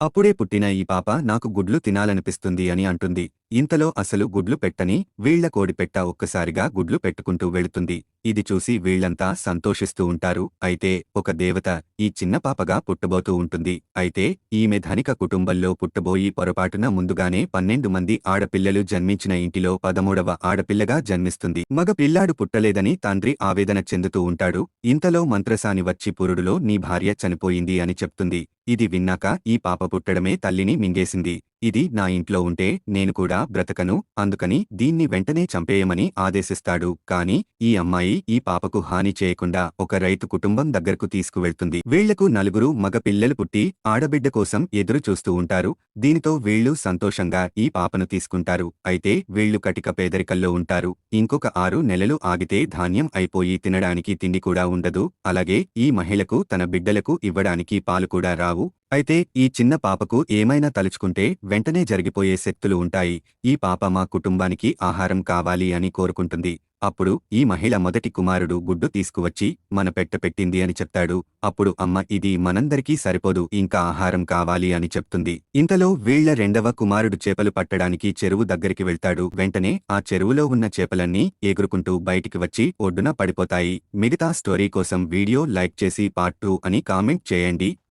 అప్పుడే పుట్టిన ఈ పాప నాకు గుడ్లు తినాలనిపిస్తుంది అని అంటుంది. ఇంతలో అసలు గుడ్లు పెట్టని వీళ్ల కోడిపెట్ట ఒక్కసారిగా గుడ్లు పెట్టుకుంటూ వెళుతుంది. ఇది చూసి వీళ్లంతా సంతోషిస్తూ ఉంటారు. అయితే ఒక దేవత ఈ చిన్న పాపగా పుట్టబోతూ ఉంటుంది. అయితే ఈమె ధనిక కుటుంబంలో పుట్టబోయి పొరపాటున ముందుగానే 12 మంది ఆడపిల్లలు జన్మించిన ఇంటిలో 13వ ఆడపిల్లగా జన్మిస్తుంది. మగ పిల్లాడు పుట్టలేదని తండ్రి ఆవేదన చెందుతూ ఉంటాడు. ఇంతలో మంత్రసాని వచ్చి పురుడులో నీ భార్య చనిపోయింది అని చెప్తుంది. ఇది విన్నాక ఈ పాప పుట్టడమే తల్లిని మింగేసింది. ఇది నా ఇంట్లో ఉంటే నేను కూడా బ్రతకను, అందుకని దీన్ని వెంటనే చంపేయమని ఆదేశిస్తాడు. కాని ఈ అమ్మాయి ఈ పాపకు హాని చేయకుండా ఒక రైతు కుటుంబం దగ్గరకు తీసుకువెళ్తుంది. వీళ్లకు 4 మగ పిల్లలు పుట్టి ఆడబిడ్డ కోసం ఎదురు చూస్తూ ఉంటారు. దీనితో వీళ్లు సంతోషంగా ఈ పాపను తీసుకుంటారు. అయితే వీళ్లు కటిక పేదరికల్లో ఉంటారు. ఇంకొక 6 నెలలు ఆగితే ధాన్యం అయిపోయి తినడానికి తిండి కూడా ఉండదు. అలాగే ఈ మహిళకు తన బిడ్డలకు ఇవ్వడానికి పాలు కూడా రావు. అయితే ఈ చిన్న పాపకు ఏమైనా తలుచుకుంటే వెంటనే జరిగిపోయే శక్తులు ఉంటాయి. ఈ పాప మా కుటుంబానికి ఆహారం కావాలి అని కోరుకుంటుంది. అప్పుడు ఈ మహిళ మొదటి కుమారుడు గుడ్డు తీసుకువచ్చి మన పెట్ట పెట్టింది అని చెప్తాడు. అప్పుడు అమ్మ ఇది మనందరికీ సరిపోదు, ఇంకా ఆహారం కావాలి అని చెప్తుంది. ఇంతలో వీళ్ల రెండవ కుమారుడు చేపలు పట్టడానికి చెరువు దగ్గరికి వెళ్తాడు. వెంటనే ఆ చెరువులో ఉన్న చేపలన్నీ ఎగురుకుంటూ బయటికి వచ్చి ఒడ్డున పడిపోతాయి. మిగతా స్టోరీ కోసం వీడియో లైక్ చేసి పార్ట్ 2 అని కామెంట్ చేయండి.